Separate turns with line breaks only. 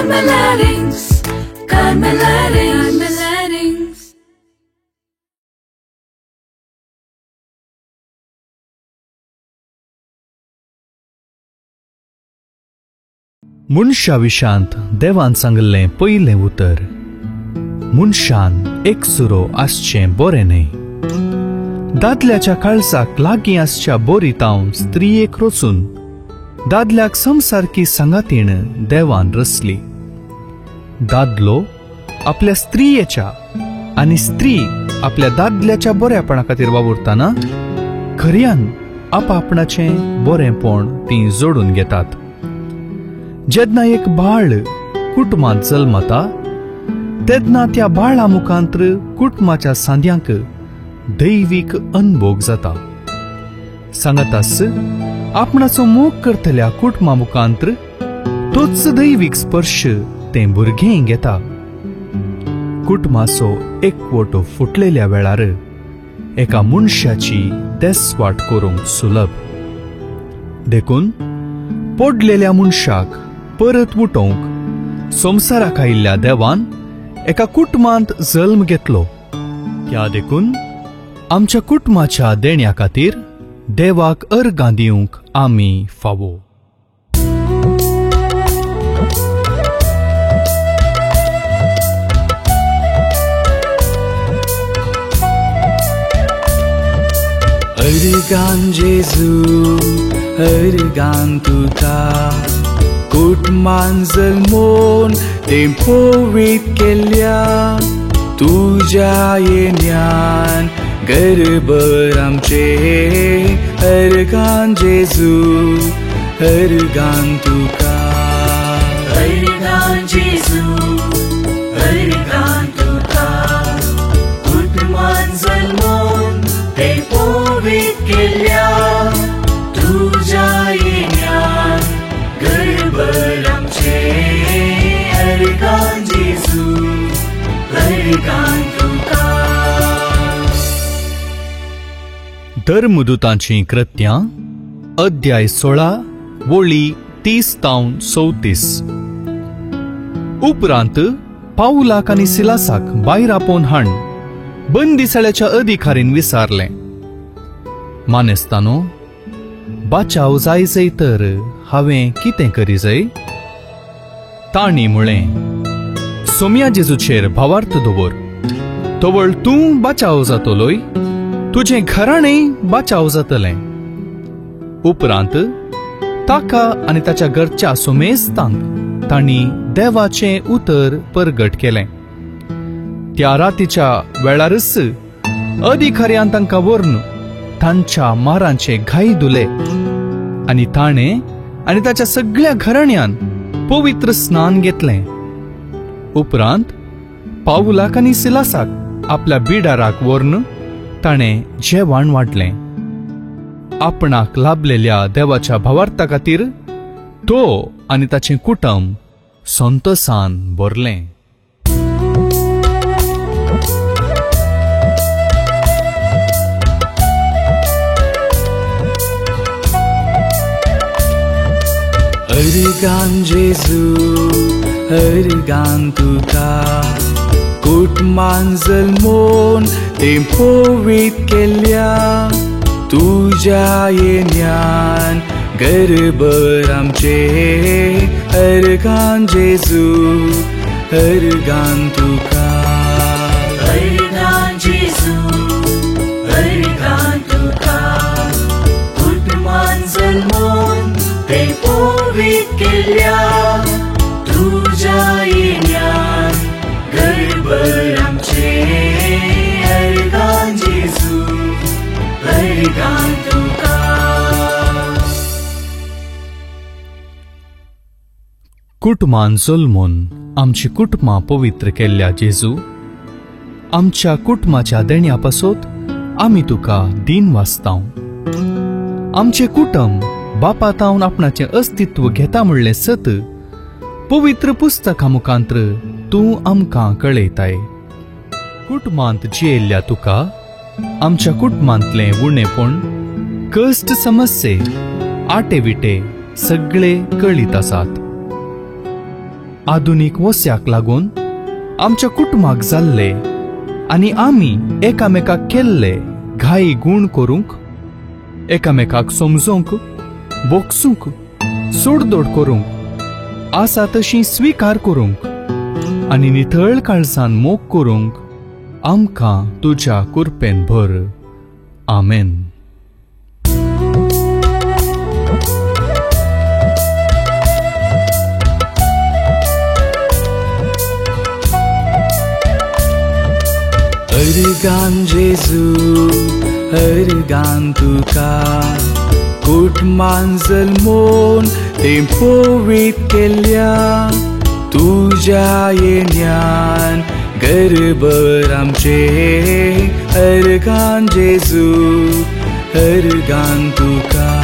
Carmeladings, Carmeladings, Carmeladings.
मनशा विशांत देवान सांगलें पयलें उतर. मनशान एकसुरो आसचें बरें न्हय. दादल्याच्या काळजाक लागीं आसच्या बोरितांव स्त्रियेक रचून दादल्याक समसारकी संगातीण देवान रचली. दादलो आपल्या स्त्रियेच्या आनी स्त्री आपल्या दादल्याच्या बऱ्यापणा खातीर वावुरतना खऱ्यान आपणाचें बरेंपण ती जोडून घेतात. जेन्ना एक बाळ कुटुंबांत जल्मता तेन्ना त्या बाळा मुखांत्र कुटुंबाच्या सांद्यांक दैवीक अनुभोग जाता. सांगातास आपणाचो मोग करतल्या कुटुंबा मुखांत्र तोच दैवीक स्पर्श तें भुरगें घेता. कुटुंबाचो एकवटो फुटलेल्या वेळार एका मनशाची देसवाट करूंक सुलभ. देखून पडलेल्या मनशाक परत उठोवंक संवसाराक आयिल्ल्या देवान एका कुटुंबांत जल्म घेतलो. त्या देखून आमच्या कुटुंबाच्या देण्या खातीर देवाक अर्गां दिवंक आमी फावो.
अर्गां जेजू अर्गां तुका कुटुंबान जल्मोन तें पवित केल्या. तुज्या येण्यान गर्भर आमचे अर्गां जेजू अर्गां तुका.
अर्गां जेजू अर्गां तुका कुटुंबान जल्मोन तें पवित केल्या. तुज्या येण्यान गर्भर आमचे अर्गां जेजू अर्गां तुका.
धर्मदूतांची कृत्यां अध्याय 16 वळी 30-34. उपरांत पाऊलाक आनी सिलासाक भायर आपोवन हाड बंदिशाळ्याच्या अधिकारीन विचारलें, मानेस्तानो, बाचाव जाय तर हांवें कितें करी जाय? तांणी म्हळें, सोम्या जेजूचेर भावार्थ दवर, तवळ तूं बाचाव जातलोय, तुजें घराणें बाचाव जातलें. उपरांत ताका आनी ताच्या घरच्या सोमेस्तांक तांणी देवाचें उतर परगट केलें. त्या रातीच्या वेळारच अधिकाऱ्यान तांकां व्हरून तांच्या मारांचे घाई धुले आनी ताणें आनी ताच्या सगळ्या घराण्यान पवित्र स्नान घेतलें. उपरांत पाऊलाक आनी सिलासाक आपल्या बिडाराक व्हरून ताणें जेवण वाडलें. आपणाक लाभलेल्या देवाच्या भावार्था खातीर तो आनी ताचें कुटुंब संतोषान भरलें.
अर्गां जेजू अर्गां तुका कुटुंबान जल्मोन तें पवित केल्या. तुज्या येण्यान गर्भर आमचे अर्गां जेजू अर्गां तुका.
अर्गां जेजू अर्गां तुका कुटुंबान जल्मोन तें पवित केल्या. तुज्या येण्यान गर्भर आमचे अर्गां जेजू अर्गां तुका.
कुटुंबान जल्मून आमची कुटुंबां पवित्र केल्ल्या जेजू, आमच्या कुटुंबाच्या देण्या पासत आमी तुका दिन वाचतां. आमचे कुटुंब बापातावन आपणाचें अस्तित्व घेता म्हणलें सत पवित्र पुस्तका मुखांत्र तूं आमकां कळयताय. कुटुंबांत जियेल्ल्या तुका आमच्या कुटुंबांतलें उणेपण, कश्ट, समस्ये, आटे विटे सगळे कळीत आसात. आधुनिक वस्याक लागून आमच्या कुटुंबाक जाल्ले आनी आमी एकामेकाक केल्ले घाई गुण करूंक, एकामेकाक समजूंक, बोगसूंक, सोडदोड करूंक, आसा तशी स्विकार करूंक आनी नितळ काळजान मोग करूंक आमकां तुज्या कृपेन भर. आमेन.
अर्गान जेजू, अर्गान तुका, कुटुंबान जल्मोन तें पवित केल्या. तुज्या येण्यान गर्भर आमचे, अर्गान जेजू, अर्गान तुका.